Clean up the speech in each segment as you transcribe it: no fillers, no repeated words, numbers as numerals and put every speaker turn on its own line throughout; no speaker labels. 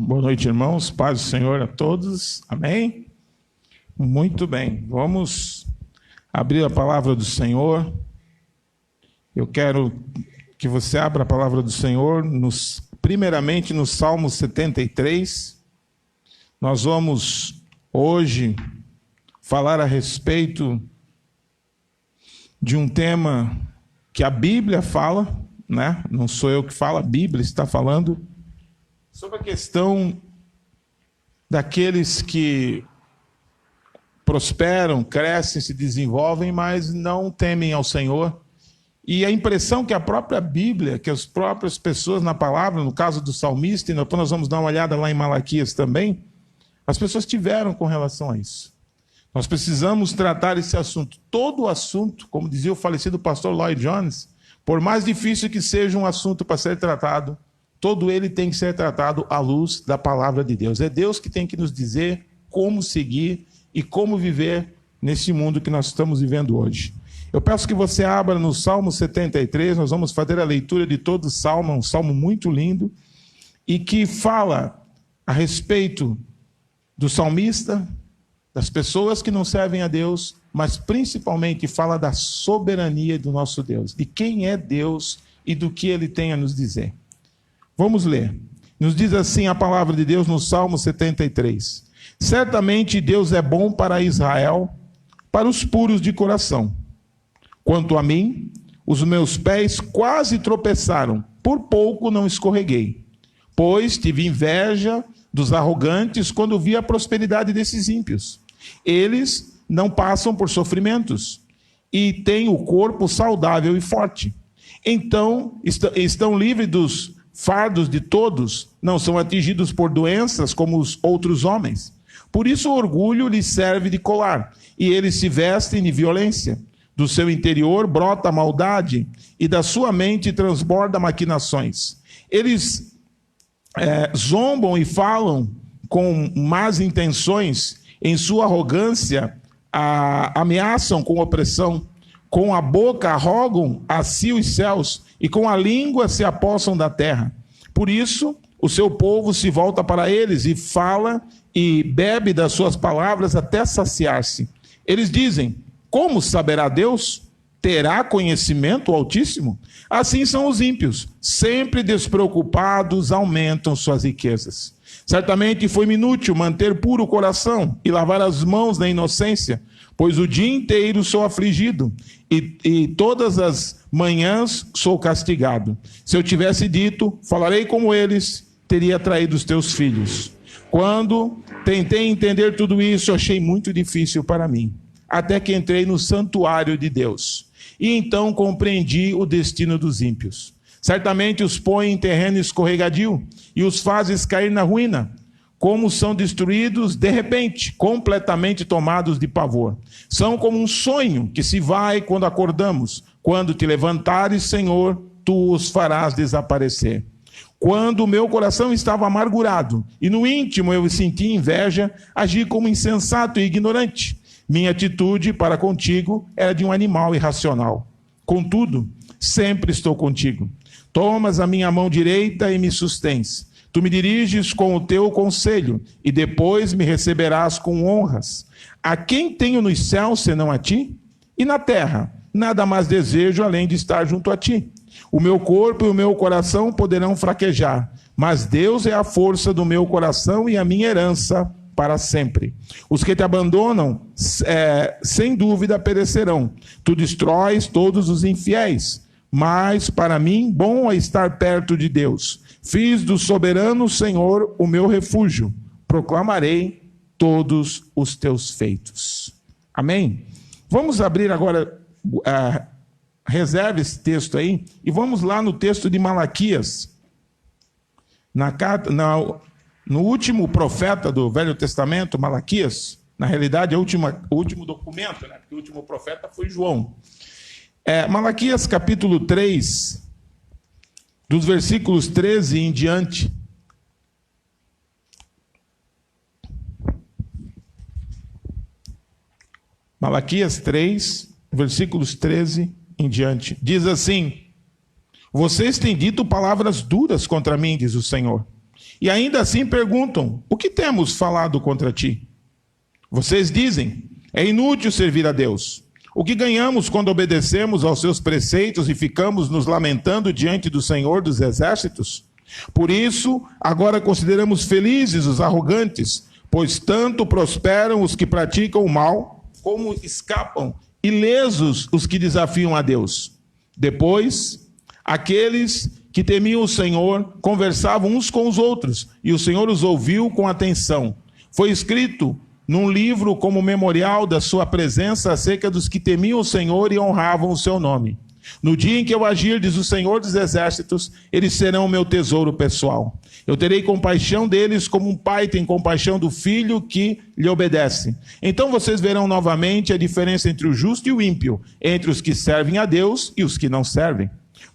Boa noite, irmãos. Paz do Senhor a todos. Amém? Muito bem. Vamos abrir a palavra do Senhor. Eu quero que você abra a palavra do Senhor, primeiramente no Salmo 73. Nós vamos hoje falar a respeito de um tema que a Bíblia fala, né? Não sou eu que falo, a Bíblia está falando sobre a questão daqueles que prosperam, crescem, se desenvolvem, mas não temem ao Senhor. E a impressão que a própria Bíblia, que as próprias pessoas na palavra, no caso do salmista, e depois nós vamos dar uma olhada lá em Malaquias também, as pessoas tiveram com relação a isso. Nós precisamos tratar esse assunto. Todo o assunto, como dizia o falecido pastor Lloyd Jones, por mais difícil que seja um assunto para ser tratado, todo ele tem que ser tratado à luz da palavra de Deus. É Deus que tem que nos dizer como seguir e como viver nesse mundo que nós estamos vivendo hoje. Eu peço que você abra no Salmo 73, nós vamos fazer a leitura de todo o Salmo, um Salmo muito lindo, e que fala a respeito do salmista, das pessoas que não servem a Deus, mas principalmente fala da soberania do nosso Deus, de quem é Deus e do que Ele tem a nos dizer. Vamos ler. Nos diz assim a palavra de Deus no Salmo 73. Certamente Deus é bom para Israel, para os puros de coração. Quanto a mim, os meus pés quase tropeçaram, por pouco não escorreguei. Pois tive inveja dos arrogantes quando vi a prosperidade desses ímpios. Eles não passam por sofrimentos e têm o corpo saudável e forte. Então, estão livres dos fardos de todos, não são atingidos por doenças como os outros homens. Por isso o orgulho lhes serve de colar, e eles se vestem de violência. Do seu interior brota a maldade, e da sua mente transborda maquinações. Eles zombam e falam com más intenções, em sua arrogância ameaçam com opressão, com a boca arrogam a si os céus, e com a língua se apossam da terra. Por isso, o seu povo se volta para eles e fala e bebe das suas palavras até saciar-se. Eles dizem: como saberá Deus? Terá conhecimento o Altíssimo? Assim são os ímpios, sempre despreocupados, aumentam suas riquezas. Certamente foi-me inútil manter puro o coração e lavar as mãos na inocência, pois o dia inteiro sou afligido e todas as manhãs sou castigado. Se eu tivesse dito, falarei como eles, teria traído os teus filhos. Quando tentei entender tudo isso, achei muito difícil para mim, até que entrei no santuário de Deus. E então compreendi o destino dos ímpios. Certamente os põe em terreno escorregadio e os fazes cair na ruína. Como são destruídos de repente, completamente tomados de pavor. São como um sonho que se vai quando acordamos. Quando te levantares, Senhor, tu os farás desaparecer. Quando o meu coração estava amargurado e no íntimo eu senti inveja, agi como insensato e ignorante. Minha atitude para contigo era de um animal irracional. Contudo, sempre estou contigo. Tomas a minha mão direita e me sustens. Tu me diriges com o teu conselho, e depois me receberás com honras. A quem tenho nos céus senão a ti? E na terra, nada mais desejo além de estar junto a ti. O meu corpo e o meu coração poderão fraquejar, mas Deus é a força do meu coração e a minha herança para sempre. Os que te abandonam, sem dúvida perecerão. Tu destróis todos os infiéis. Mas, para mim, bom é estar perto de Deus. Fiz do soberano Senhor o meu refúgio. Proclamarei todos os teus feitos. Amém? Vamos abrir agora, reserve esse texto aí, e vamos lá no texto de Malaquias. No último profeta do Velho Testamento, Malaquias, na realidade é o último documento, né? Porque o último profeta foi João. Malaquias capítulo 3, dos versículos 13 em diante. Malaquias 3, versículos 13 em diante. Diz assim: vocês têm dito palavras duras contra mim, diz o Senhor, E ainda assim perguntam: o que temos falado contra ti? Vocês dizem: é inútil servir a Deus. O que ganhamos quando obedecemos aos seus preceitos e ficamos nos lamentando diante do Senhor dos Exércitos? Por isso, agora consideramos felizes os arrogantes, pois tanto prosperam os que praticam o mal, como escapam ilesos os que desafiam a Deus. Depois, aqueles que temiam o Senhor conversavam uns com os outros, e o Senhor os ouviu com atenção. Foi escrito num livro como memorial da sua presença acerca dos que temiam o Senhor e honravam o seu nome. No dia em que eu agir, diz o Senhor dos Exércitos, eles serão o meu tesouro pessoal. Eu terei compaixão deles como um pai tem compaixão do filho que lhe obedece. Então vocês verão novamente a diferença entre o justo e o ímpio, entre os que servem a Deus e os que não servem.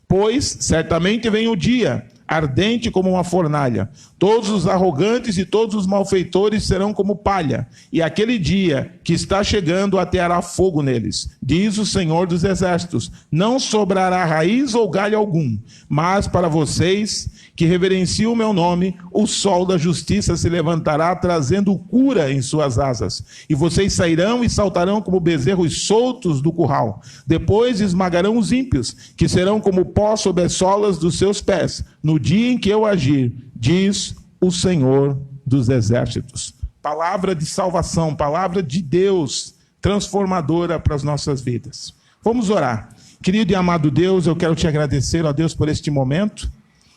Pois certamente vem o dia, ardente como uma fornalha. Todos os arrogantes e todos os malfeitores serão como palha, e aquele dia que está chegando ateará fogo neles. Diz o Senhor dos Exércitos: não sobrará raiz ou galho algum, mas para vocês que reverenciam o meu nome, o sol da justiça se levantará, trazendo cura em suas asas. E vocês sairão e saltarão como bezerros soltos do curral. Depois esmagarão os ímpios, que serão como pó sob as solas dos seus pés, no dia em que eu agir, diz o Senhor dos Exércitos. Palavra de salvação, palavra de Deus, transformadora para as nossas vidas. Vamos orar. Querido e amado Deus, eu quero te agradecer, ó Deus, por este momento,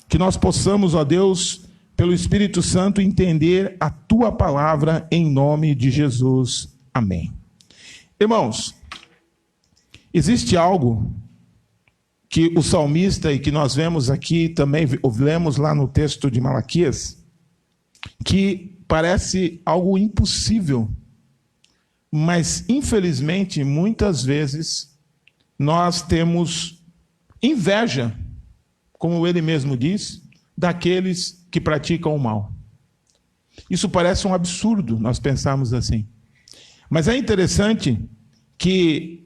que nós possamos, ó Deus, pelo Espírito Santo, entender a tua palavra em nome de Jesus. Amém. Irmãos, existe algo que o salmista, e que nós vemos aqui também, lemos lá no texto de Malaquias, que parece algo impossível, mas infelizmente muitas vezes nós temos inveja, como ele mesmo diz, daqueles que praticam o mal. Isso parece um absurdo nós pensarmos assim, mas é interessante que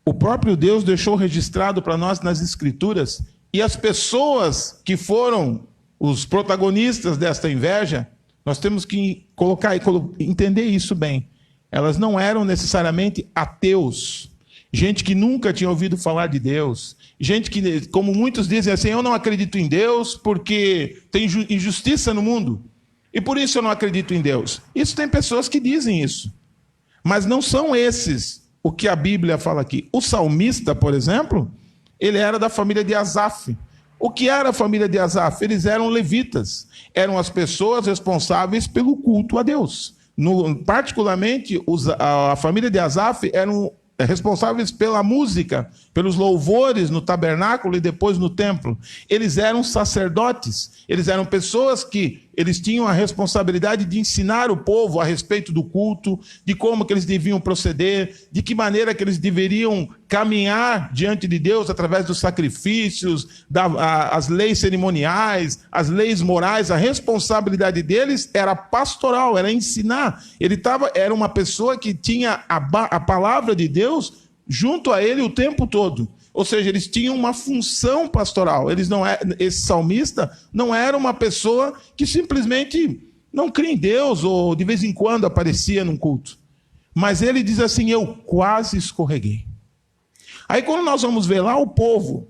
o próprio Deus deixou registrado para nós nas Escrituras, e as pessoas que foram os protagonistas desta inveja, nós temos que entender isso bem. Elas não eram necessariamente ateus, gente que nunca tinha ouvido falar de Deus, gente que, como muitos dizem assim, eu não acredito em Deus porque tem injustiça no mundo, e por isso eu não acredito em Deus. Isso tem pessoas que dizem isso, mas não são esses o que a Bíblia fala aqui. O salmista, por exemplo, ele era da família de Asaf. O que era a família de Asaf? Eles eram levitas, eram as pessoas responsáveis pelo culto a Deus. Particularmente, a família de Asaf eram responsáveis pela música, pelos louvores no tabernáculo e depois no templo. Eles eram sacerdotes, eles eram pessoas que eles tinham a responsabilidade de ensinar o povo a respeito do culto, de como que eles deviam proceder, de que maneira que eles deveriam caminhar diante de Deus através dos sacrifícios, as leis cerimoniais, as leis morais. A responsabilidade deles era pastoral, era ensinar. Era uma pessoa que tinha a palavra de Deus junto a ele o tempo todo. Ou seja, eles tinham uma função pastoral. Esse salmista não era uma pessoa que simplesmente não cria em Deus ou de vez em quando aparecia num culto. Mas ele diz assim: eu quase escorreguei. Aí quando nós vamos ver lá, o povo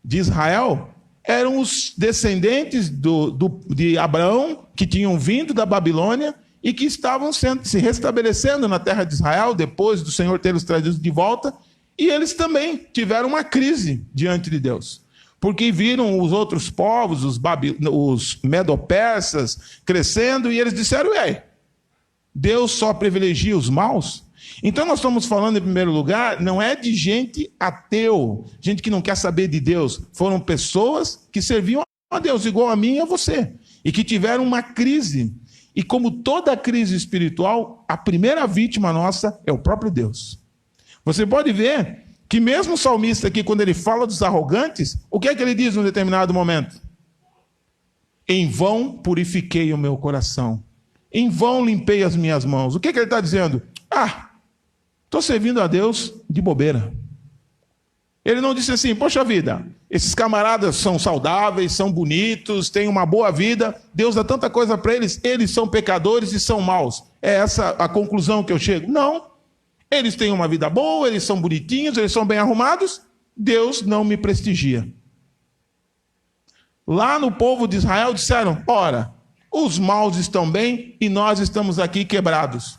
de Israel eram os descendentes de Abraão, que tinham vindo da Babilônia e que estavam se restabelecendo na terra de Israel, depois do Senhor ter os trazido de volta. E eles também tiveram uma crise diante de Deus, porque viram os outros povos, os medo-persas, crescendo, e eles disseram: Deus só privilegia os maus? Então nós estamos falando, em primeiro lugar, não é de gente ateu, gente que não quer saber de Deus. Foram pessoas que serviam a Deus, igual a mim e a você, e que tiveram uma crise. E como toda crise espiritual, a primeira vítima nossa é o próprio Deus. Você pode ver que mesmo o salmista aqui, quando ele fala dos arrogantes, o que é que ele diz num determinado momento? Em vão purifiquei o meu coração, em vão limpei as minhas mãos. O que é que ele está dizendo? Estou servindo a Deus de bobeira. Ele não disse assim, poxa vida, esses camaradas são saudáveis, são bonitos, têm uma boa vida, Deus dá tanta coisa para eles são pecadores e são maus. É essa a conclusão que eu chego? Não. Eles têm uma vida boa, eles são bonitinhos, eles são bem arrumados, Deus não me prestigia. Lá no povo de Israel disseram, ora, os maus estão bem e nós estamos aqui quebrados.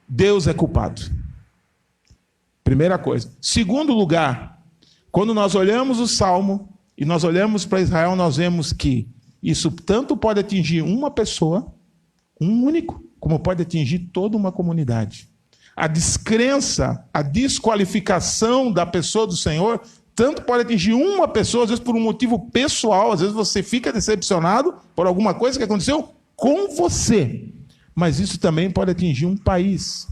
Deus é culpado. Primeira coisa. Segundo lugar, quando nós olhamos o Salmo e nós olhamos para Israel, nós vemos que isso tanto pode atingir uma pessoa, um único, como pode atingir toda uma comunidade. A descrença, a desqualificação da pessoa do Senhor, tanto pode atingir uma pessoa, às vezes por um motivo pessoal, às vezes você fica decepcionado por alguma coisa que aconteceu com você. Mas isso também pode atingir um país,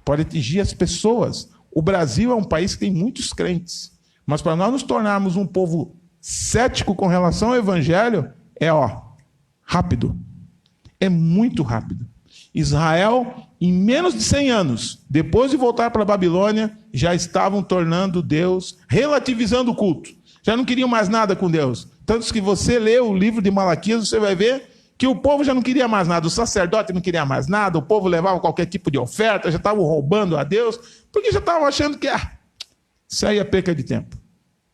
pode atingir as pessoas. O Brasil é um país que tem muitos crentes, mas para nós nos tornarmos um povo cético com relação ao Evangelho, rápido. É muito rápido. Israel, em menos de 100 anos, depois de voltar para a Babilônia, já estavam tornando Deus, relativizando o culto. Já não queriam mais nada com Deus. Tanto que você lê o livro de Malaquias, você vai ver que o povo já não queria mais nada, o sacerdote não queria mais nada, o povo levava qualquer tipo de oferta, já estavam roubando a Deus, porque já estavam achando que isso aí é perca de tempo.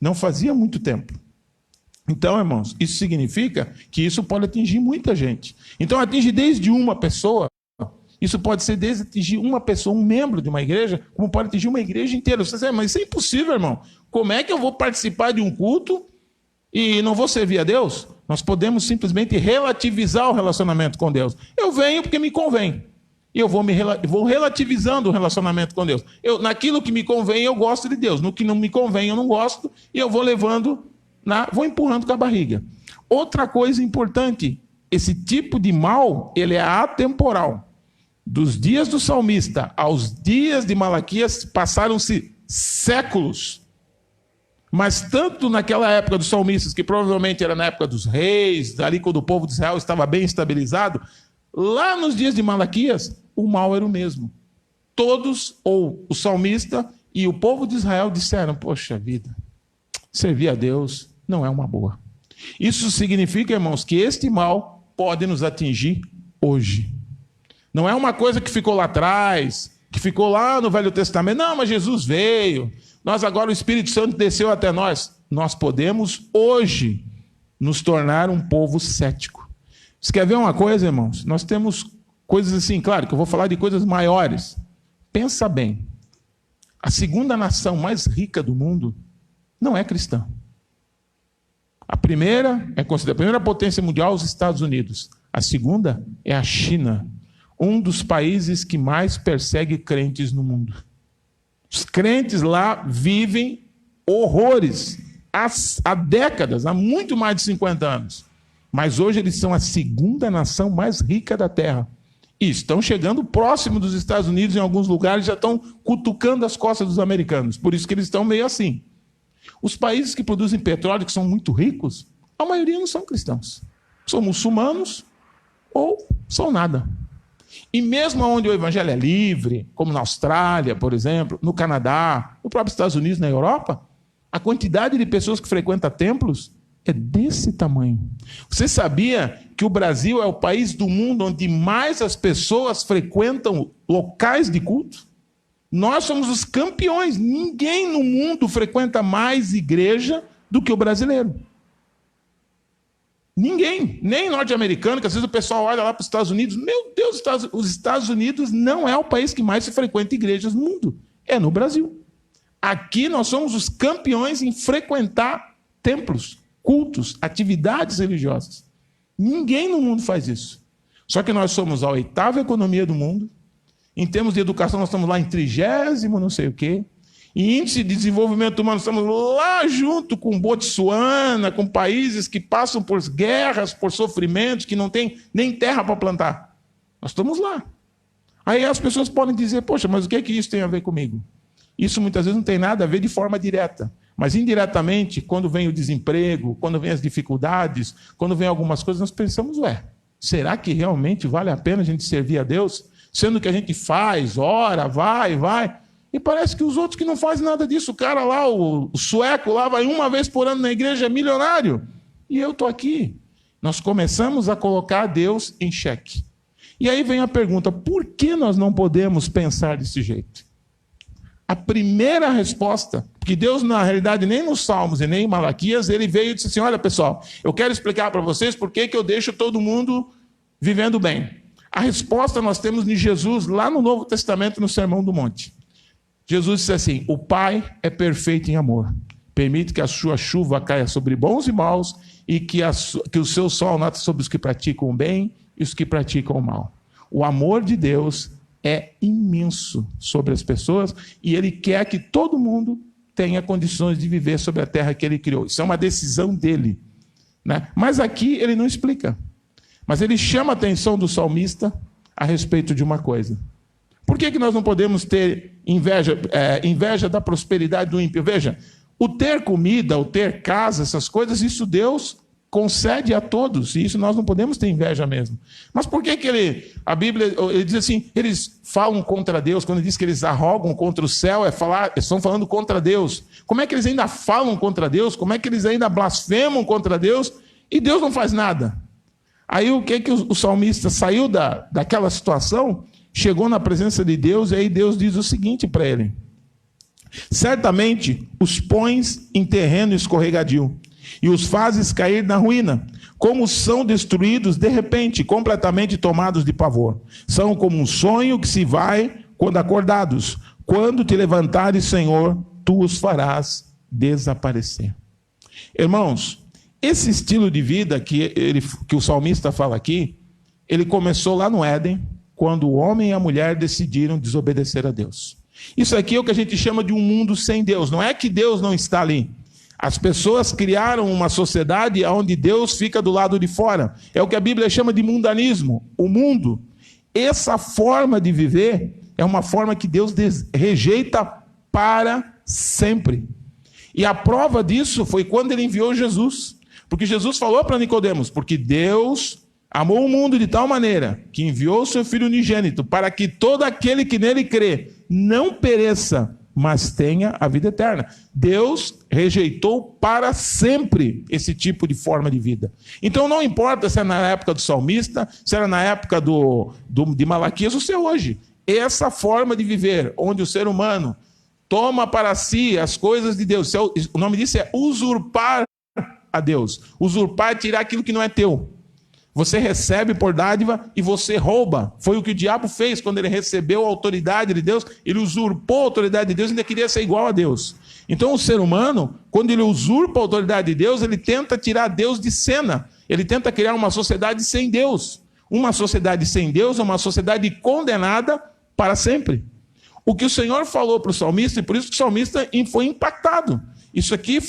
Não fazia muito tempo. Então, irmãos, isso significa que isso pode atingir muita gente. Então, atinge desde uma pessoa, isso pode ser desde atingir uma pessoa, um membro de uma igreja, como pode atingir uma igreja inteira. Você diz, mas isso é impossível, irmão. Como é que eu vou participar de um culto e não vou servir a Deus? Nós podemos simplesmente relativizar o relacionamento com Deus. Eu venho porque me convém. E eu vou relativizando o relacionamento com Deus. Naquilo que me convém, eu gosto de Deus. No que não me convém, eu não gosto. E eu vou levando, vou empurrando com a barriga. Outra coisa importante, esse tipo de mal, ele é atemporal. Dos dias do salmista aos dias de Malaquias, passaram-se séculos. Mas tanto naquela época dos salmistas, que provavelmente era na época dos reis, ali quando o povo de Israel estava bem estabilizado, lá nos dias de Malaquias, o mal era o mesmo. Todos, ou o salmista e o povo de Israel disseram, poxa vida, servir a Deus não é uma boa. Isso significa, irmãos, que este mal pode nos atingir hoje. Não é uma coisa que ficou lá atrás, que ficou lá no Velho Testamento. Não, mas Jesus veio. Agora o Espírito Santo desceu até nós. Nós podemos hoje nos tornar um povo cético. Você quer ver uma coisa, irmãos? Nós temos coisas assim, claro que eu vou falar de coisas maiores. Pensa bem. A segunda nação mais rica do mundo não é cristã. A primeira é considerada a primeira potência mundial, os Estados Unidos. A segunda é a China. Um dos países que mais persegue crentes no mundo. Os crentes lá vivem horrores há décadas, há muito mais de 50 anos. Mas hoje eles são a segunda nação mais rica da Terra. E estão chegando próximo dos Estados Unidos, em alguns lugares já estão cutucando as costas dos americanos. Por isso que eles estão meio assim. Os países que produzem petróleo, que são muito ricos, a maioria não são cristãos. São muçulmanos ou são nada. E mesmo onde o evangelho é livre, como na Austrália, por exemplo, no Canadá, no próprio Estados Unidos, na Europa, a quantidade de pessoas que frequentam templos é desse tamanho. Você sabia que o Brasil é o país do mundo onde mais as pessoas frequentam locais de culto? Nós somos os campeões. Ninguém no mundo frequenta mais igreja do que o brasileiro. Ninguém, nem norte-americano, que às vezes o pessoal olha lá para os Estados Unidos, meu Deus, os Estados Unidos não é o país que mais se frequenta igrejas no mundo, é no Brasil. Aqui nós somos os campeões em frequentar templos, cultos, atividades religiosas. Ninguém no mundo faz isso. Só que nós somos a 8ª economia do mundo, em termos de educação nós estamos lá em 30º, não sei o quê. Em índice de desenvolvimento humano, estamos lá junto com Botsuana, com países que passam por guerras, por sofrimentos, que não tem nem terra para plantar. Nós estamos lá. Aí as pessoas podem dizer, poxa, mas o que é que isso tem a ver comigo? Isso muitas vezes não tem nada a ver de forma direta. Mas indiretamente, quando vem o desemprego, quando vem as dificuldades, quando vem algumas coisas, nós pensamos, será que realmente vale a pena a gente servir a Deus? Sendo que a gente faz, ora, vai. E parece que os outros que não fazem nada disso, o cara lá, o sueco lá, vai uma vez por ano na igreja, é milionário. E eu estou aqui. Nós começamos a colocar Deus em xeque. E aí vem a pergunta, por que nós não podemos pensar desse jeito? A primeira resposta, porque Deus, na realidade, nem nos Salmos e nem em Malaquias, ele veio e disse assim, olha pessoal, eu quero explicar para vocês por que eu deixo todo mundo vivendo bem. A resposta nós temos em Jesus, lá no Novo Testamento, no Sermão do Monte. Jesus disse assim, o Pai é perfeito em amor, permite que a sua chuva caia sobre bons e maus e que o seu sol nasça sobre os que praticam o bem e os que praticam o mal. O amor de Deus é imenso sobre as pessoas e Ele quer que todo mundo tenha condições de viver sobre a terra que Ele criou. Isso é uma decisão dEle, né? Mas aqui Ele não explica. Mas Ele chama a atenção do salmista a respeito de uma coisa. Por que nós não podemos ter inveja da prosperidade do ímpio? Veja, o ter comida, o ter casa, essas coisas, isso Deus concede a todos, e isso nós não podemos ter inveja mesmo. Mas por que a Bíblia ele diz assim, eles falam contra Deus, quando diz que eles arrogam contra o céu, estão falando contra Deus. Como é que eles ainda falam contra Deus? Como é que eles ainda blasfemam contra Deus? E Deus não faz nada. Aí o que o salmista saiu daquela situação, chegou na presença de Deus, e aí Deus diz o seguinte para ele, certamente os pões em terreno escorregadio, e os fazes cair na ruína, como são destruídos de repente, completamente tomados de pavor. São como um sonho que se vai quando acordados. Quando te levantares, Senhor, tu os farás desaparecer. Irmãos, esse estilo de vida que o salmista fala aqui, ele começou lá no Éden, quando o homem e a mulher decidiram desobedecer a Deus. Isso aqui é o que a gente chama de um mundo sem Deus. Não é que Deus não está ali. As pessoas criaram uma sociedade onde Deus fica do lado de fora. É o que a Bíblia chama de mundanismo, o mundo. Essa forma de viver é uma forma que Deus rejeita para sempre. E a prova disso foi quando ele enviou Jesus. Porque Jesus falou para Nicodemos, porque Deus amou o mundo de tal maneira que enviou o seu Filho unigênito para que todo aquele que nele crê não pereça, mas tenha a vida eterna. Deus rejeitou para sempre esse tipo de forma de vida. Então não importa se é na época do salmista, se era na época de Malaquias ou se é hoje. Essa forma de viver, onde o ser humano toma para si as coisas de Deus, o nome disso é usurpar a Deus. Usurpar é tirar aquilo que não é teu. Você recebe por dádiva e você rouba. Foi o que o diabo fez quando ele recebeu a autoridade de Deus. Ele usurpou a autoridade de Deus e ainda queria ser igual a Deus. Então o ser humano, quando ele usurpa a autoridade de Deus, ele tenta tirar Deus de cena. Ele tenta criar uma sociedade sem Deus. Uma sociedade sem Deus é uma sociedade condenada para sempre. O que o Senhor falou para o salmista, e por isso que o salmista foi impactado. Isso aqui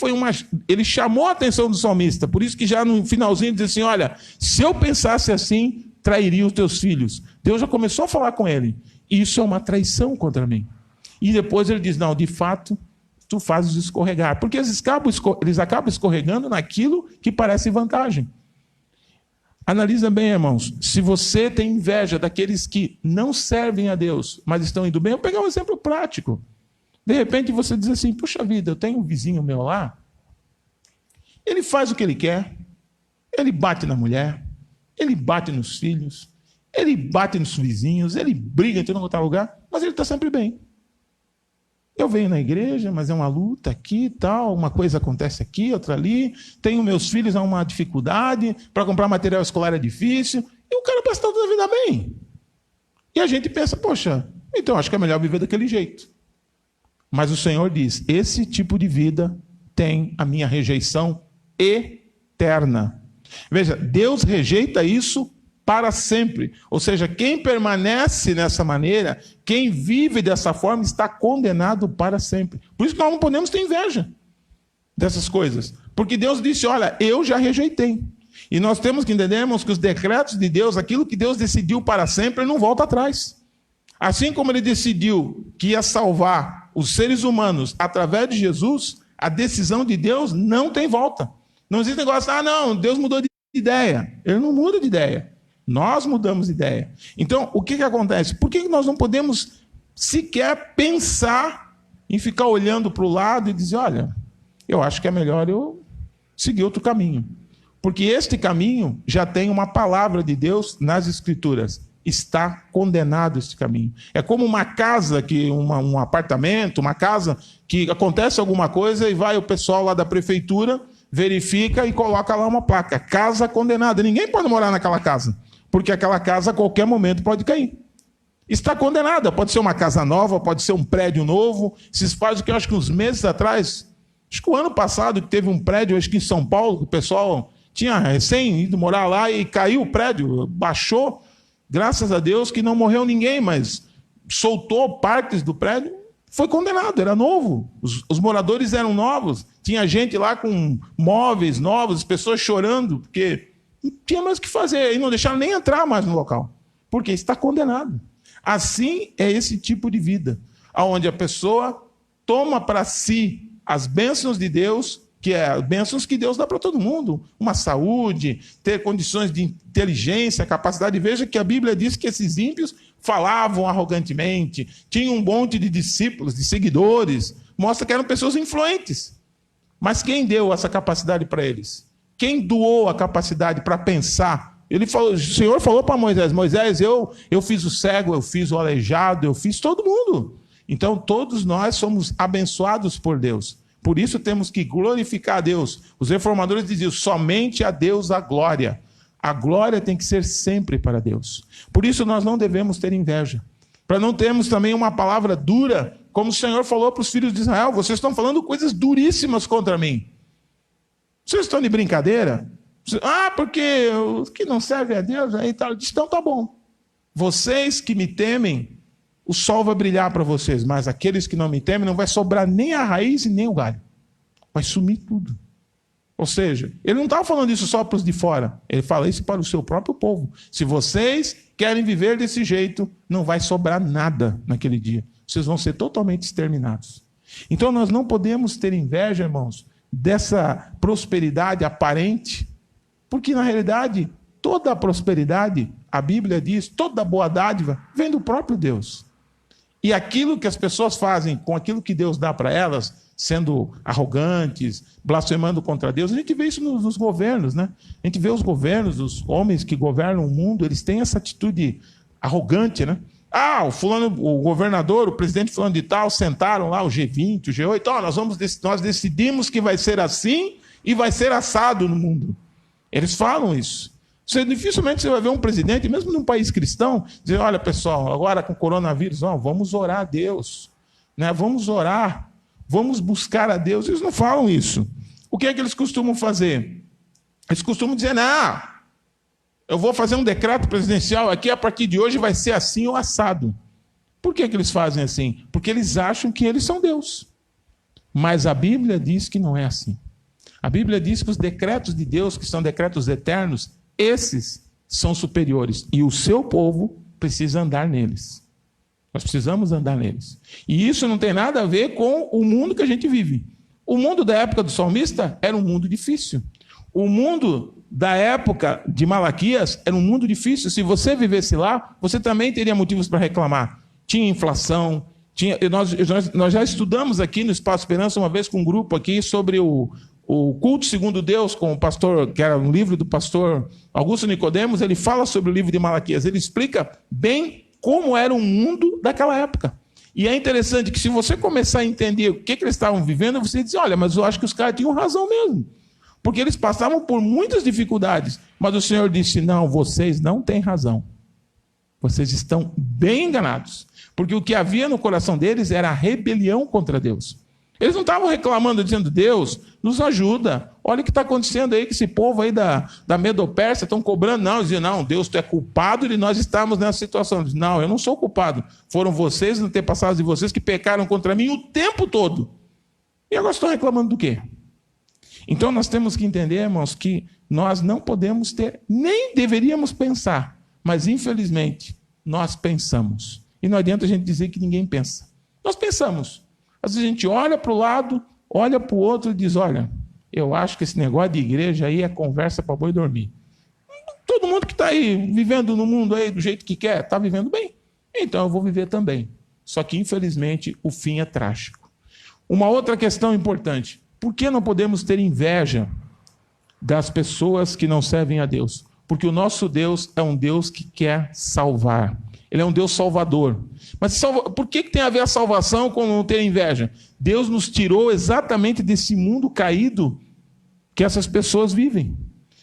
ele chamou a atenção do salmista, por isso que já no finalzinho ele diz assim, olha, se eu pensasse assim, trairia os teus filhos. Deus já começou a falar com ele. Isso é uma traição contra mim. E depois ele diz, não, de fato, tu fazes escorregar. Porque eles acabam escorregando naquilo que parece vantagem. Analisa bem, irmãos, se você tem inveja daqueles que não servem a Deus, mas estão indo bem, eu vou pegar um exemplo prático. De repente você diz assim, puxa vida, eu tenho um vizinho meu lá, ele faz o que ele quer, ele bate na mulher, ele bate nos filhos, ele bate nos vizinhos, ele briga em todo outro lugar, mas ele está sempre bem. Eu venho na igreja, mas é uma luta aqui e tal, uma coisa acontece aqui, outra ali, tenho meus filhos, há uma dificuldade, para comprar material escolar é difícil, e o cara passa toda a vida bem. E a gente pensa, poxa, então acho que é melhor viver daquele jeito. Mas o Senhor diz, esse tipo de vida tem a minha rejeição eterna. Veja, Deus rejeita isso para sempre. Ou seja, quem permanece dessa maneira, quem vive dessa forma, está condenado para sempre. Por isso que nós não podemos ter inveja dessas coisas. Porque Deus disse, olha, eu já rejeitei. E nós temos que entender, irmãos, que os decretos de Deus, aquilo que Deus decidiu para sempre, ele não volta atrás. Assim como ele decidiu que ia salvar os seres humanos através de Jesus, a decisão de Deus não tem volta. Não existe negócio, não, Deus mudou de ideia. Ele não muda de ideia. Nós mudamos de ideia. Então, o que acontece? Por que nós não podemos sequer pensar em ficar olhando para o lado e dizer, olha, eu acho que é melhor eu seguir outro caminho. Porque este caminho já tem uma palavra de Deus nas Escrituras. Está condenado este caminho. É como uma casa, um apartamento, uma casa que acontece alguma coisa e vai o pessoal lá da prefeitura, verifica e coloca lá uma placa. Casa condenada. Ninguém pode morar naquela casa, porque aquela casa a qualquer momento pode cair. Está condenada. Pode ser uma casa nova, pode ser um prédio novo. Se faz o que eu acho que uns meses atrás, acho que o ano passado, que teve um prédio, acho que em São Paulo, que o pessoal tinha recém ido morar lá e caiu o prédio, baixou. Graças a Deus que não morreu ninguém, mas soltou partes do prédio, foi condenado, era novo. Os moradores eram novos, tinha gente lá com móveis novos, pessoas chorando, porque não tinha mais o que fazer, e não deixaram nem entrar mais no local, porque está condenado. Assim é esse tipo de vida, onde a pessoa toma para si as bênçãos de Deus, que é as bênçãos que Deus dá para todo mundo, uma saúde, ter condições de inteligência, capacidade. Veja que a Bíblia diz que esses ímpios falavam arrogantemente, tinham um monte de discípulos, de seguidores, mostra que eram pessoas influentes. Mas quem deu essa capacidade para eles? Quem doou a capacidade para pensar? O Senhor falou para Moisés, Moisés, eu fiz o cego, eu fiz o aleijado, eu fiz todo mundo. Então todos nós somos abençoados por Deus. Por isso temos que glorificar a Deus. Os reformadores diziam, somente a Deus a glória. A glória tem que ser sempre para Deus. Por isso nós não devemos ter inveja. Para não termos também uma palavra dura, como o Senhor falou para os filhos de Israel, vocês estão falando coisas duríssimas contra mim. Vocês estão de brincadeira? Porque os que não servem a Deus, aí tal. Então tá bom. Vocês que me temem, o sol vai brilhar para vocês, mas aqueles que não me temem, não vai sobrar nem a raiz e nem o galho. Vai sumir tudo. Ou seja, ele não estava falando isso só para os de fora, ele fala isso para o seu próprio povo. Se vocês querem viver desse jeito, não vai sobrar nada naquele dia. Vocês vão ser totalmente exterminados. Então nós não podemos ter inveja, irmãos, dessa prosperidade aparente, porque na realidade, toda a prosperidade, a Bíblia diz, toda boa dádiva, vem do próprio Deus. E aquilo que as pessoas fazem com aquilo que Deus dá para elas, sendo arrogantes, blasfemando contra Deus, a gente vê isso nos governos, né? A gente vê os governos, os homens que governam o mundo, eles têm essa atitude arrogante, né? O governador, o presidente fulano de tal, sentaram lá, o G20, o G8, nós decidimos que vai ser assim e vai ser assado no mundo. Eles falam isso. Dificilmente você vai ver um presidente, mesmo num país cristão, dizer, olha pessoal, agora com o coronavírus, vamos orar a Deus, né? Vamos orar, vamos buscar a Deus. Eles não falam isso. O que é que eles costumam fazer? Eles costumam dizer, eu vou fazer um decreto presidencial aqui, a partir de hoje vai ser assim ou assado. Por que eles fazem assim? Porque eles acham que eles são Deus. Mas a Bíblia diz que não é assim. A Bíblia diz que os decretos de Deus, que são decretos eternos, esses são superiores e o seu povo precisa andar neles. Nós precisamos andar neles. E isso não tem nada a ver com o mundo que a gente vive. O mundo da época do salmista era um mundo difícil. O mundo da época de Malaquias era um mundo difícil. Se você vivesse lá, você também teria motivos para reclamar. Tinha inflação, nós já estudamos aqui no Espaço Esperança uma vez com um grupo aqui sobre o Culto Segundo Deus, com o pastor, que era um livro do pastor Augusto Nicodemos. Ele fala sobre o livro de Malaquias, ele explica bem como era o mundo daquela época. E é interessante que se você começar a entender o que eles estavam vivendo, você diz, olha, mas eu acho que os caras tinham razão mesmo. Porque eles passavam por muitas dificuldades, mas o Senhor disse, não, vocês não têm razão. Vocês estão bem enganados. Porque o que havia no coração deles era a rebelião contra Deus. Eles não estavam reclamando, dizendo, Deus, nos ajuda. Olha o que está acontecendo aí, que esse povo aí da Medo-Pérsia estão cobrando. Não, eles diziam, não, Deus, tu é culpado de nós estarmos nessa situação. Eles diziam, não, eu não sou culpado. Foram vocês, os antepassados de vocês, que pecaram contra mim o tempo todo. E agora estão reclamando do quê? Então nós temos que entender, irmãos, que nós não podemos ter, nem deveríamos pensar, mas infelizmente nós pensamos. E não adianta a gente dizer que ninguém pensa. Nós pensamos. Às vezes a gente olha para o lado, olha para o outro e diz, olha, eu acho que esse negócio de igreja aí é conversa para boi dormir. Todo Todo mundo que está aí vivendo no mundo aí do jeito que quer, está vivendo bem. Então eu vou viver também. Só que, infelizmente, o fim é trágico. Uma outra questão importante: por que não podemos ter inveja das pessoas que não servem a Deus? Porque o nosso Deus é um Deus que quer salvar. Ele é um Deus salvador. Mas por que tem a ver a salvação com não ter inveja? Deus nos tirou exatamente desse mundo caído que essas pessoas vivem.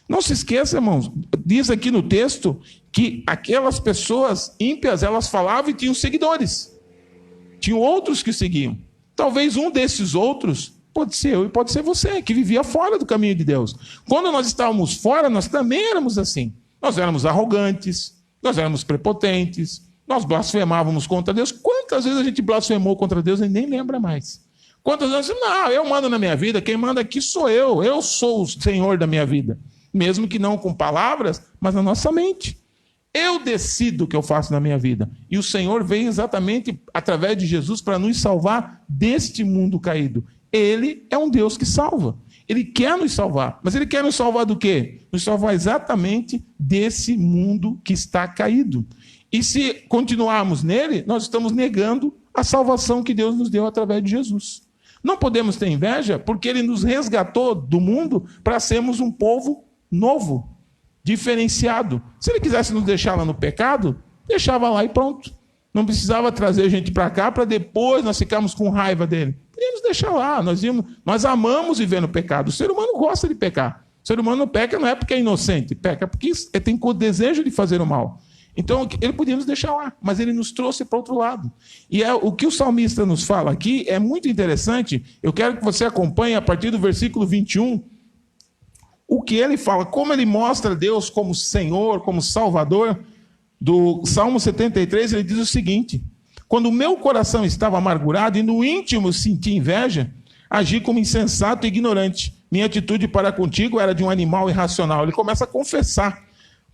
Não se esqueça, irmãos, diz aqui no texto que aquelas pessoas ímpias, elas falavam e tinham seguidores. Tinham outros que seguiam. Talvez um desses outros pode ser eu e pode ser você, que vivia fora do caminho de Deus. Quando nós estávamos fora, nós também éramos assim. Nós éramos arrogantes, nós éramos prepotentes, nós blasfemávamos contra Deus. Quantas vezes a gente blasfemou contra Deus e nem lembra mais? Quantas vezes, não, eu mando na minha vida, quem manda aqui sou eu sou o Senhor da minha vida. Mesmo que não com palavras, mas na nossa mente. Eu decido o que eu faço na minha vida. E o Senhor veio exatamente através de Jesus para nos salvar deste mundo caído. Ele é um Deus que salva. Ele quer nos salvar. Mas ele quer nos salvar do quê? Nos salvar exatamente desse mundo que está caído. E se continuarmos nele, nós estamos negando a salvação que Deus nos deu através de Jesus. Não podemos ter inveja porque ele nos resgatou do mundo para sermos um povo novo, diferenciado. Se ele quisesse nos deixar lá no pecado, deixava lá e pronto. Não precisava trazer a gente para cá para depois nós ficarmos com raiva dele. Podia nos deixar lá. Nós amamos viver no pecado. O ser humano gosta de pecar. O ser humano peca não é porque é inocente, peca porque ele tem o desejo de fazer o mal. Então, ele podia nos deixar lá, mas ele nos trouxe para o outro lado. E o que o salmista nos fala aqui é muito interessante. Eu quero que você acompanhe a partir do versículo 21, o que ele fala, como ele mostra Deus como Senhor, como Salvador. Do Salmo 73, ele diz o seguinte: quando o meu coração estava amargurado e no íntimo senti inveja, agi como insensato e ignorante. Minha atitude para contigo era de um animal irracional. Ele começa a confessar.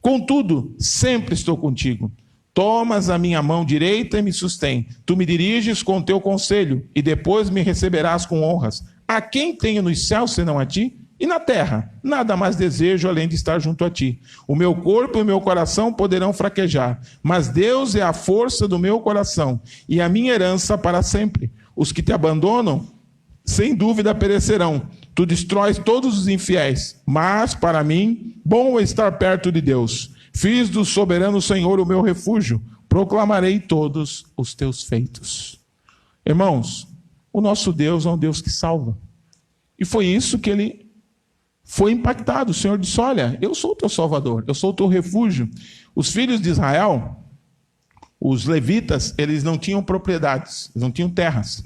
Contudo, sempre estou contigo. Tomas a minha mão direita e me sustém. Tu me diriges com o teu conselho e depois me receberás com honras. A quem tenho nos céus senão a ti? E na terra, nada mais desejo além de estar junto a ti. O meu corpo e o meu coração poderão fraquejar, mas Deus é a força do meu coração e a minha herança para sempre. Os que te abandonam, sem dúvida perecerão. Tu destróis todos os infiéis, mas para mim, bom é estar perto de Deus. Fiz do soberano Senhor o meu refúgio, proclamarei todos os teus feitos. Irmãos, o nosso Deus é um Deus que salva. E foi isso que ele foi impactado. O Senhor disse: olha, eu sou o teu salvador, eu sou o teu refúgio. Os filhos de Israel, os levitas, eles não tinham propriedades, eles não tinham terras.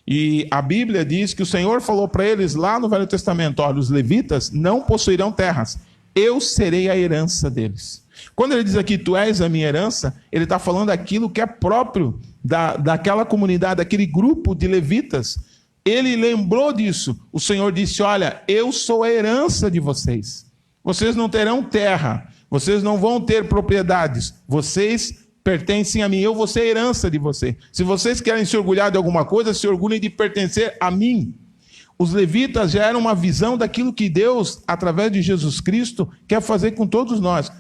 E a Bíblia diz que o Senhor falou para eles lá no Velho Testamento: olha, os levitas não possuirão terras, eu serei a herança deles. Quando ele diz aqui, tu és a minha herança, ele está falando aquilo que é próprio daquela comunidade, daquele grupo de levitas. Ele lembrou disso. O Senhor disse: olha, eu sou a herança de vocês. Vocês não terão terra, vocês não vão ter propriedades, vocês pertencem a mim, eu vou ser a herança de você. Se vocês querem se orgulhar de alguma coisa, se orgulhem de pertencer a mim. Os levitas já eram uma visão daquilo que Deus, através de Jesus Cristo, quer fazer com todos nós.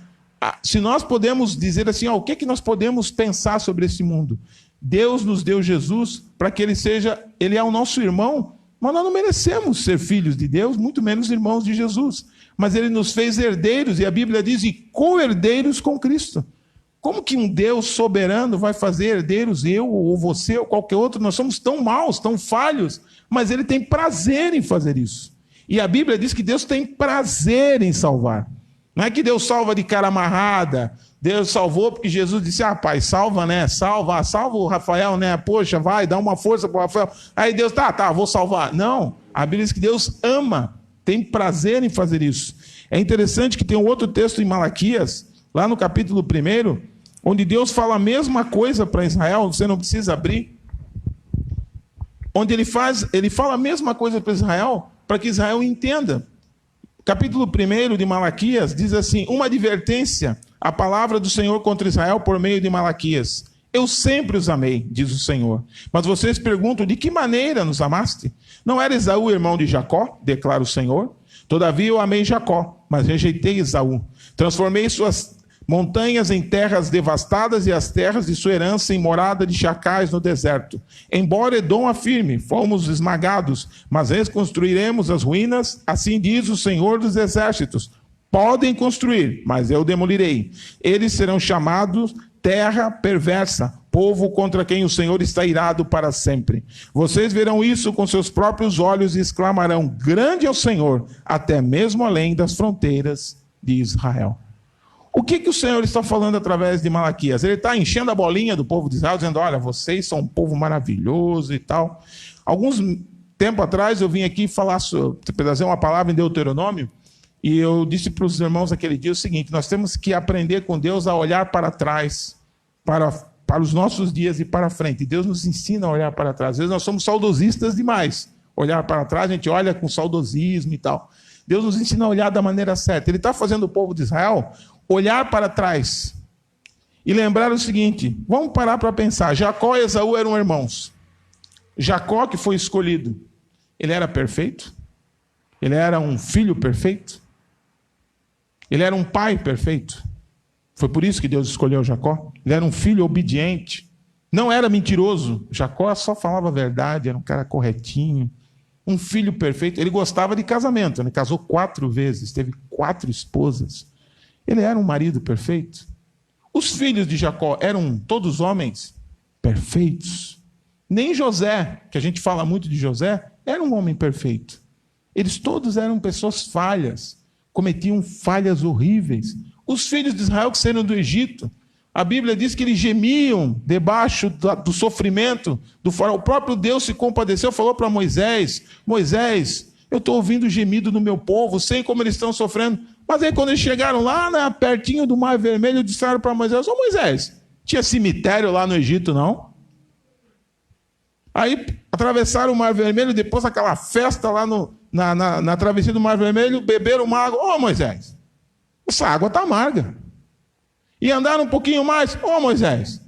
Se nós podemos dizer assim, o que nós podemos pensar sobre esse mundo? Deus nos deu Jesus para que ele é o nosso irmão, mas nós não merecemos ser filhos de Deus, muito menos irmãos de Jesus. Mas ele nos fez herdeiros, e a Bíblia diz, e co-herdeiros com Cristo. Como que um Deus soberano vai fazer herdeiros, eu ou você ou qualquer outro? Nós somos tão maus, tão falhos, mas ele tem prazer em fazer isso. E a Bíblia diz que Deus tem prazer em salvar. Não é que Deus salva de cara amarrada. Deus salvou porque Jesus disse: pai, salva, né? Salva o Rafael, né? Poxa, vai, dá uma força para o Rafael. Aí Deus, vou salvar. Não, a Bíblia diz que Deus ama, tem prazer em fazer isso. É interessante que tem um outro texto em Malaquias, lá no capítulo 1, onde Deus fala a mesma coisa para Israel, você não precisa abrir. Onde ele fala a mesma coisa para Israel, para que Israel entenda. Capítulo 1 de Malaquias diz assim: uma advertência, a palavra do Senhor contra Israel por meio de Malaquias. Eu sempre os amei, diz o Senhor. Mas vocês perguntam: de que maneira nos amaste? Não era Esaú irmão de Jacó? Declara o Senhor. Todavia eu amei Jacó, mas rejeitei Esaú. Transformei suas montanhas em terras devastadas e as terras de sua herança em morada de chacais no deserto. Embora Edom afirme, fomos esmagados, mas reconstruiremos as ruínas, assim diz o Senhor dos Exércitos. Podem construir, mas eu demolirei. Eles serão chamados terra perversa, povo contra quem o Senhor está irado para sempre. Vocês verão isso com seus próprios olhos e exclamarão, grande é o Senhor, até mesmo além das fronteiras de Israel. O que o Senhor está falando através de Malaquias? Ele está enchendo a bolinha do povo de Israel, dizendo, olha, vocês são um povo maravilhoso e tal. Alguns tempo atrás eu vim aqui trazer uma palavra em Deuteronômio, e eu disse para os irmãos naquele dia o seguinte, nós temos que aprender com Deus a olhar para trás, para os nossos dias e para frente. Deus nos ensina a olhar para trás. Às vezes nós somos saudosistas demais. Olhar para trás, a gente olha com saudosismo e tal. Deus nos ensina a olhar da maneira certa. Ele está fazendo o povo de Israel olhar para trás e lembrar o seguinte, vamos parar para pensar, Jacó e Esaú eram irmãos. Jacó, que foi escolhido, ele era perfeito? Ele era um filho perfeito? Ele era um pai perfeito? Foi por isso que Deus escolheu Jacó? Ele era um filho obediente, não era mentiroso. Jacó só falava a verdade, era um cara corretinho, um filho perfeito. Ele gostava de casamento, ele casou 4 vezes, teve 4 esposas. Ele era um marido perfeito. Os filhos de Jacó eram todos homens perfeitos. Nem José, que a gente fala muito de José, era um homem perfeito. Eles todos eram pessoas falhas, cometiam falhas horríveis. Os filhos de Israel que saíram do Egito, a Bíblia diz que eles gemiam debaixo do sofrimento do faraó. O próprio Deus se compadeceu, falou para Moisés, Moisés, eu estou ouvindo o gemido do meu povo, sei como eles estão sofrendo. Mas aí quando eles chegaram lá, pertinho do Mar Vermelho, disseram para Moisés, ô Moisés, tinha cemitério lá no Egito, não? Aí atravessaram o Mar Vermelho, depois aquela festa lá na travessia do Mar Vermelho, beberam uma água. Ô Moisés, essa água está amarga. E andaram um pouquinho mais. Ô Moisés,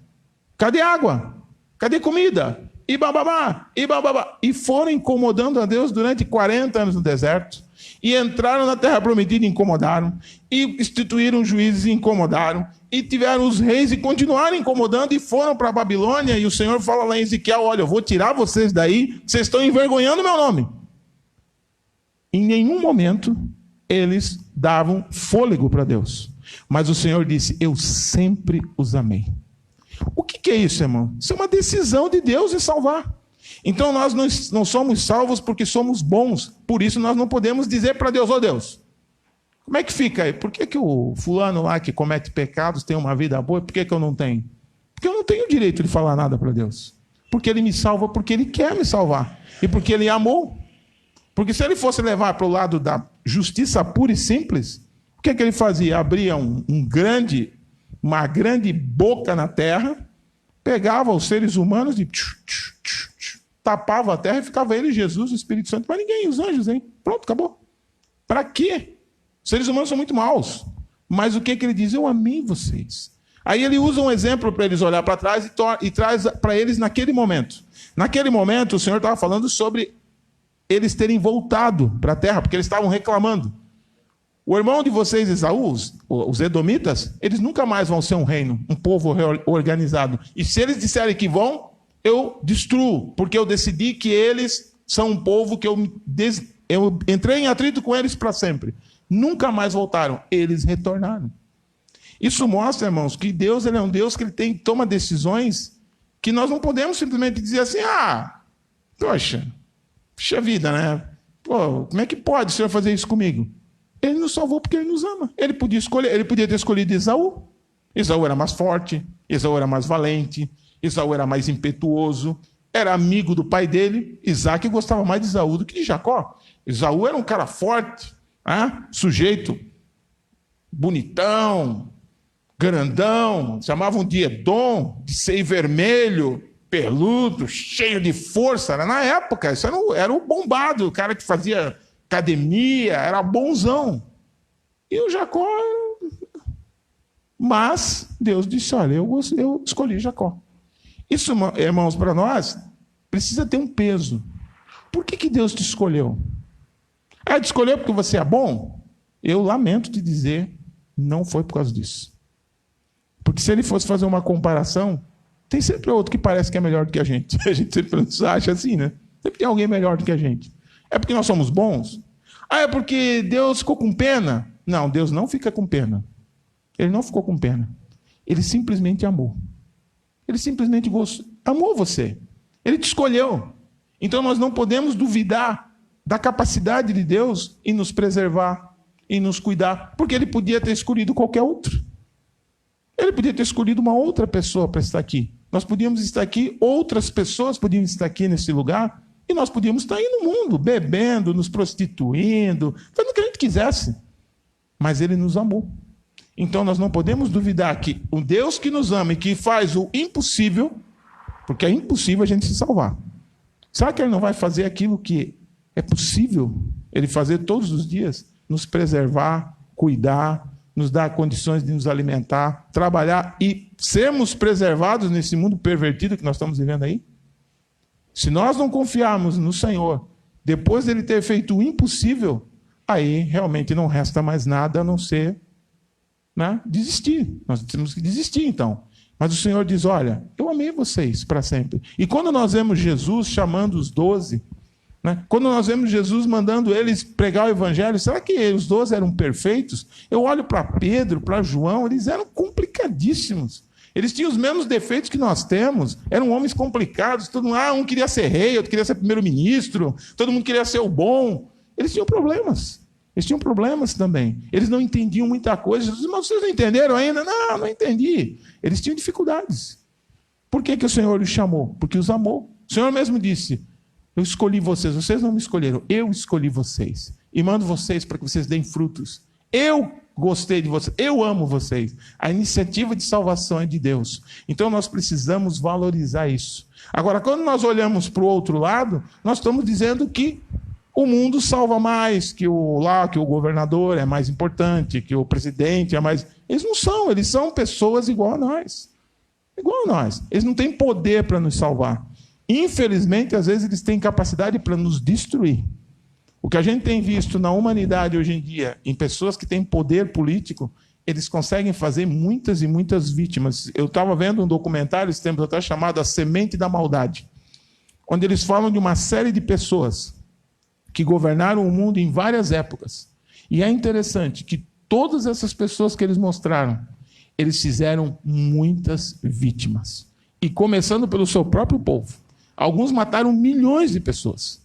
cadê água? Cadê comida? E bababá, e bababá. E foram incomodando a Deus durante 40 anos no deserto. E entraram na terra prometida e incomodaram. E instituíram juízes e incomodaram. E tiveram os reis e continuaram incomodando e foram para a Babilônia. E o Senhor fala lá em Ezequiel, olha, eu vou tirar vocês daí, vocês estão envergonhando o meu nome. Em nenhum momento eles davam fôlego para Deus. Mas o Senhor disse, eu sempre os amei. O que é isso, irmão? Isso é uma decisão de Deus em salvar. Então nós não somos salvos porque somos bons. Por isso nós não podemos dizer para Deus, ô Deus, como é que fica aí? Por que o fulano lá que comete pecados tem uma vida boa? Por que eu não tenho? Porque eu não tenho o direito de falar nada para Deus. Porque Ele me salva, porque Ele quer me salvar. E porque Ele amou. Porque se Ele fosse levar para o lado da justiça pura e simples, o que Ele fazia? Abria uma grande boca na terra, pegava os seres humanos e tapava a terra e ficava Ele, Jesus, o Espírito Santo, mas ninguém, os anjos, hein? Pronto, acabou. Para quê? Os seres humanos são muito maus. Mas o que Ele diz? Eu amei vocês. Aí Ele usa um exemplo para eles olhar para trás e traz para eles naquele momento. Naquele momento, o Senhor estava falando sobre eles terem voltado para a terra, porque eles estavam reclamando. O irmão de vocês, Esaú, os edomitas, eles nunca mais vão ser um reino, um povo organizado. E se eles disserem que vão, eu destruo, porque eu decidi que eles são um povo que eu entrei em atrito com eles para sempre. Nunca mais voltaram, eles retornaram. Isso mostra, irmãos, que Deus ele é um Deus que ele toma decisões que nós não podemos simplesmente dizer assim, poxa vida, né? Pô, como é que pode o Senhor fazer isso comigo? Ele nos salvou porque Ele nos ama. Ele podia ter escolhido Esaú. Esaú era mais forte, Esaú era mais valente, Esaú era mais impetuoso, era amigo do pai dele. Isaac gostava mais de Esaú do que de Jacó. Esaú era um cara forte, sujeito bonitão, grandão, chamavam de Edom, de seio vermelho, peludo, cheio de força. Na época, isso era o bombado, o cara que fazia academia, era bonzão. E o Jacó... Mas Deus disse, olha, eu escolhi Jacó. Isso, irmãos, para nós, precisa ter um peso. Por que Deus te escolheu? Te escolheu porque você é bom? Eu lamento te dizer, não foi por causa disso. Porque se ele fosse fazer uma comparação, tem sempre outro que parece que é melhor do que a gente. A gente sempre acha assim, né? Sempre tem alguém melhor do que a gente. É porque nós somos bons? Ah, é porque Deus ficou com pena? Não, Deus não fica com pena. Ele não ficou com pena. Ele simplesmente amou. Ele simplesmente amou você. Ele te escolheu. Então nós não podemos duvidar da capacidade de Deus em nos preservar, em nos cuidar, porque ele podia ter escolhido qualquer outro. Ele podia ter escolhido uma outra pessoa para estar aqui. Nós podíamos estar aqui, outras pessoas podiam estar aqui nesse lugar, e nós podíamos estar aí no mundo, bebendo, nos prostituindo, fazendo o que a gente quisesse. Mas ele nos amou. Então nós não podemos duvidar que o Deus que nos ama e que faz o impossível, porque é impossível a gente se salvar. Será que ele não vai fazer aquilo que é possível ele fazer todos os dias? Nos preservar, cuidar, nos dar condições de nos alimentar, trabalhar e sermos preservados nesse mundo pervertido que nós estamos vivendo aí? Se nós não confiarmos no Senhor, depois dele ter feito o impossível, aí realmente não resta mais nada a não ser, né, desistir. Nós temos que desistir então. Mas o Senhor diz, olha, eu amei vocês para sempre. E quando nós vemos Jesus chamando os 12, né, quando nós vemos Jesus mandando eles pregar o Evangelho, será que os 12 eram perfeitos? Eu olho para Pedro, para João, eles eram complicadíssimos. Eles tinham os mesmos defeitos que nós temos, eram homens complicados, um queria ser rei, outro queria ser primeiro-ministro, todo mundo queria ser o bom. Eles tinham problemas também. Eles não entendiam muita coisa. Jesus, mas vocês não entenderam ainda? Não entendi. Eles tinham dificuldades. Por que o Senhor os chamou? Porque os amou. O Senhor mesmo disse, eu escolhi vocês não me escolheram, eu escolhi vocês. E mando vocês para que vocês deem frutos. Eu gostei de vocês, eu amo vocês. A iniciativa de salvação é de Deus. Então nós precisamos valorizar isso. Agora, quando nós olhamos para o outro lado, nós estamos dizendo que o mundo salva mais, que o governador é mais importante, que o presidente é mais... Eles não são, eles são pessoas igual a nós. Igual a nós. Eles não têm poder para nos salvar. Infelizmente, às vezes, eles têm capacidade para nos destruir. O que a gente tem visto na humanidade hoje em dia, em pessoas que têm poder político, eles conseguem fazer muitas e muitas vítimas. Eu estava vendo um documentário esse tempo atrás chamado A Semente da Maldade, onde eles falam de uma série de pessoas que governaram o mundo em várias épocas. E é interessante que todas essas pessoas que eles mostraram, eles fizeram muitas vítimas. E começando pelo seu próprio povo. Alguns mataram milhões de pessoas.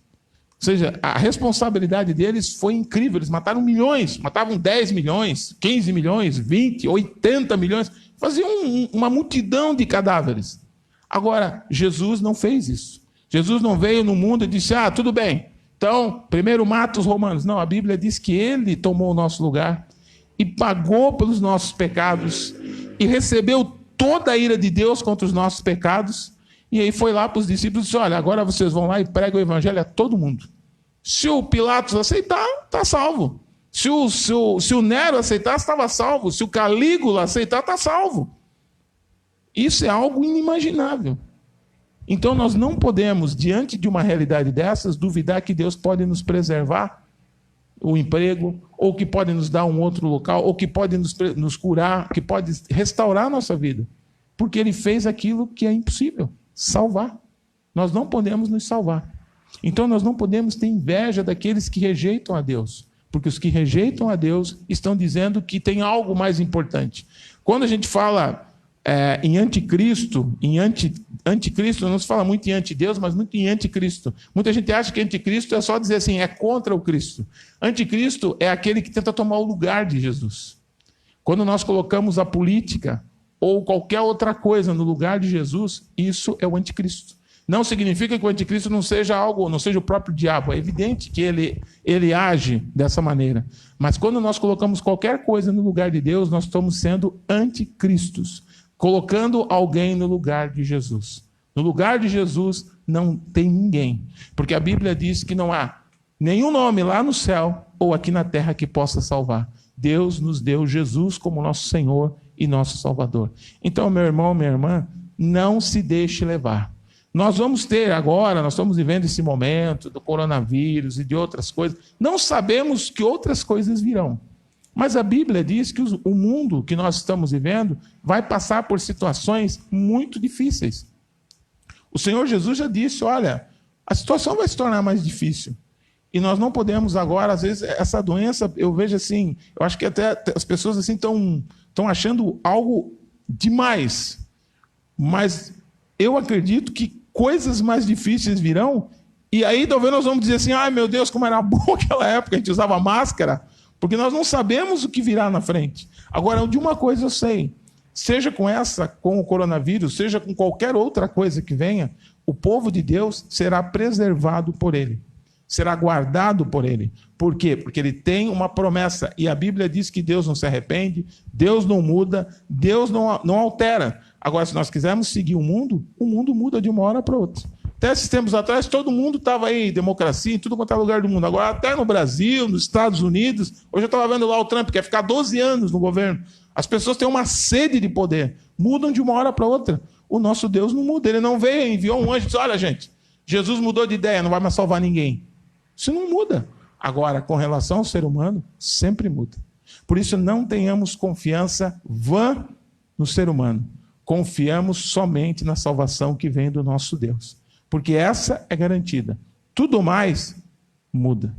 Ou seja, a responsabilidade deles foi incrível. Eles mataram milhões, matavam 10 milhões, 15 milhões, 20, 80 milhões. Faziam uma multidão de cadáveres. Agora, Jesus não fez isso. Jesus não veio no mundo e disse, tudo bem, então, primeiro mata os romanos. Não, a Bíblia diz que ele tomou o nosso lugar e pagou pelos nossos pecados e recebeu toda a ira de Deus contra os nossos pecados. E aí foi lá para os discípulos e disse, olha, agora vocês vão lá e pregam o evangelho a todo mundo. Se o Pilatos aceitar, está salvo. Se o Nero aceitar, estava salvo. Se o Calígula aceitar, está salvo. Isso é algo inimaginável. Então nós não podemos, diante de uma realidade dessas, duvidar que Deus pode nos preservar o emprego, ou que pode nos dar um outro local, ou que pode nos curar, que pode restaurar a nossa vida. Porque Ele fez aquilo que é impossível, salvar. Nós não podemos nos salvar. Então nós não podemos ter inveja daqueles que rejeitam a Deus. Porque os que rejeitam a Deus estão dizendo que tem algo mais importante. Quando a gente fala em anticristo, anticristo não se fala muito em antideus, mas muito em anticristo. Muita gente acha que anticristo é só dizer assim, é contra o Cristo. Anticristo é aquele que tenta tomar o lugar de Jesus. Quando nós colocamos a política ou qualquer outra coisa no lugar de Jesus, isso é o anticristo. Não significa que o anticristo não seja algo, não seja o próprio diabo. É evidente que ele age dessa maneira. Mas quando nós colocamos qualquer coisa no lugar de Deus, nós estamos sendo anticristos. Colocando alguém no lugar de Jesus. No lugar de Jesus não tem ninguém. Porque a Bíblia diz que não há nenhum nome lá no céu ou aqui na terra que possa salvar. Deus nos deu Jesus como nosso Senhor e nosso Salvador. Então, meu irmão, minha irmã, não se deixe levar. Nós vamos ter agora, nós estamos vivendo esse momento do coronavírus e de outras coisas. Não sabemos que outras coisas virão. Mas a Bíblia diz que o mundo que nós estamos vivendo vai passar por situações muito difíceis. O Senhor Jesus já disse, olha, a situação vai se tornar mais difícil. E nós não podemos agora, às vezes, essa doença, eu vejo assim, eu acho que até as pessoas assim estão achando algo demais. Mas eu acredito que coisas mais difíceis virão, e aí talvez nós vamos dizer assim, ai meu Deus, como era bom aquela época, a gente usava máscara, porque nós não sabemos o que virá na frente. Agora, de uma coisa eu sei, seja com o coronavírus, seja com qualquer outra coisa que venha, o povo de Deus será preservado por ele, será guardado por ele. Por quê? Porque ele tem uma promessa, e a Bíblia diz que Deus não se arrepende, Deus não muda, Deus não altera. Agora, se nós quisermos seguir o mundo muda de uma hora para outra. Até esses tempos atrás, todo mundo estava aí, democracia, em tudo quanto é lugar do mundo. Agora, até no Brasil, nos Estados Unidos, hoje eu estava vendo lá o Trump, quer ficar 12 anos no governo. As pessoas têm uma sede de poder, mudam de uma hora para outra. O nosso Deus não muda, ele não veio, enviou um anjo e disse, olha gente, Jesus mudou de ideia, não vai mais salvar ninguém. Isso não muda. Agora, com relação ao ser humano, sempre muda. Por isso, não tenhamos confiança vã no ser humano. Confiamos somente na salvação que vem do nosso Deus. Porque essa é garantida. Tudo mais muda.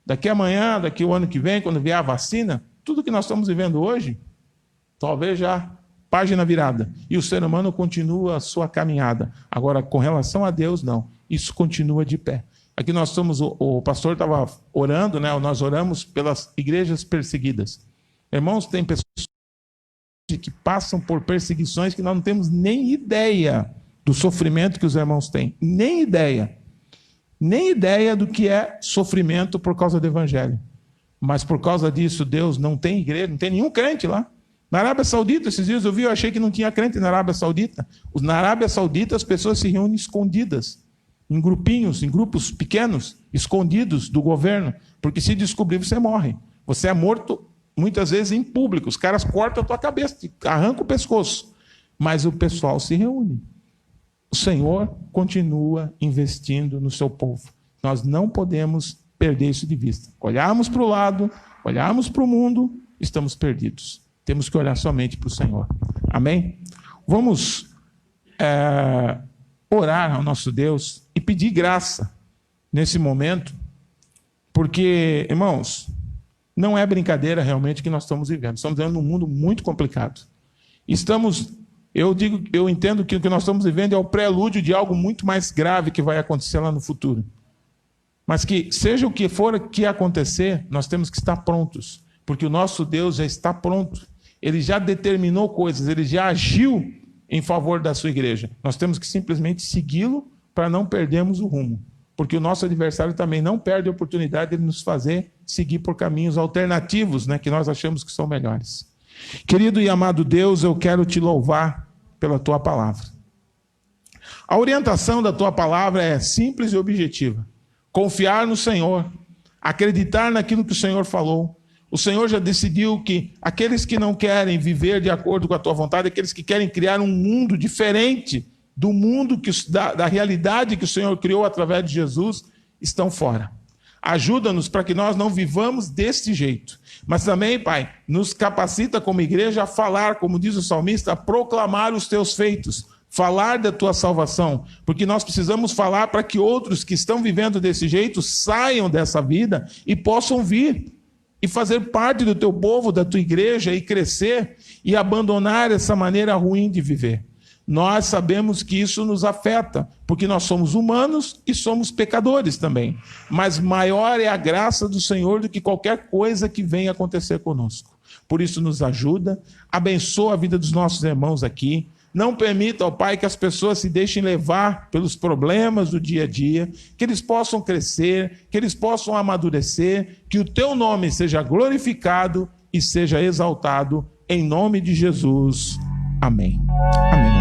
Daqui amanhã, daqui o ano que vem, quando vier a vacina, tudo que nós estamos vivendo hoje, talvez já página virada. E o ser humano continua a sua caminhada. Agora, com relação a Deus, não. Isso continua de pé. Aqui nós estamos, o pastor estava orando, né? Nós oramos pelas igrejas perseguidas. Irmãos, tem pessoas que passam por perseguições que nós não temos nem ideia do sofrimento que os irmãos têm. Nem ideia. Nem ideia do que é sofrimento por causa do evangelho. Mas por causa disso, Deus não tem igreja, não tem nenhum crente lá. Na Arábia Saudita, esses dias eu achei que não tinha crente na Arábia Saudita. Na Arábia Saudita, as pessoas se reúnem escondidas, em grupinhos, em grupos pequenos, escondidos do governo, porque se descobrir, você morre. Você é morto, muitas vezes, em público. Os caras cortam a tua cabeça, arrancam o pescoço. Mas o pessoal se reúne. O Senhor continua investindo no seu povo. Nós não podemos perder isso de vista. Olharmos para o lado, olharmos para o mundo, estamos perdidos. Temos que olhar somente para o Senhor. Amém? Vamos orar ao nosso Deus e pedir graça nesse momento, porque, irmãos, não é brincadeira realmente que nós estamos vivendo. Estamos vivendo num mundo muito complicado. Eu entendo que o que nós estamos vivendo é o prelúdio de algo muito mais grave que vai acontecer lá no futuro. Mas que, seja o que for que acontecer, nós temos que estar prontos, porque o nosso Deus já está pronto. Ele já determinou coisas, ele já agiu em favor da sua igreja. Nós temos que simplesmente segui-lo para não perdermos o rumo, porque o nosso adversário também não perde a oportunidade de nos fazer seguir por caminhos alternativos, né, que nós achamos que são melhores. Querido e amado Deus, eu quero te louvar pela tua palavra. A orientação da tua palavra é simples e objetiva. Confiar no Senhor, acreditar naquilo que o Senhor falou. O Senhor já decidiu que aqueles que não querem viver de acordo com a tua vontade, aqueles que querem criar um mundo diferente do mundo, da realidade que o Senhor criou através de Jesus, estão fora. Ajuda-nos para que nós não vivamos deste jeito. Mas também, Pai, nos capacita como igreja a falar, como diz o salmista, a proclamar os teus feitos, falar da tua salvação, porque nós precisamos falar para que outros que estão vivendo desse jeito saiam dessa vida e possam vir e fazer parte do teu povo, da tua igreja, e crescer e abandonar essa maneira ruim de viver. Nós sabemos que isso nos afeta, porque nós somos humanos e somos pecadores também. Mas maior é a graça do Senhor do que qualquer coisa que venha acontecer conosco. Por isso nos ajuda, abençoa a vida dos nossos irmãos aqui. Não permita, ó Pai, que as pessoas se deixem levar pelos problemas do dia a dia, que eles possam crescer, que eles possam amadurecer, que o teu nome seja glorificado e seja exaltado, em nome de Jesus. Amém. Amém.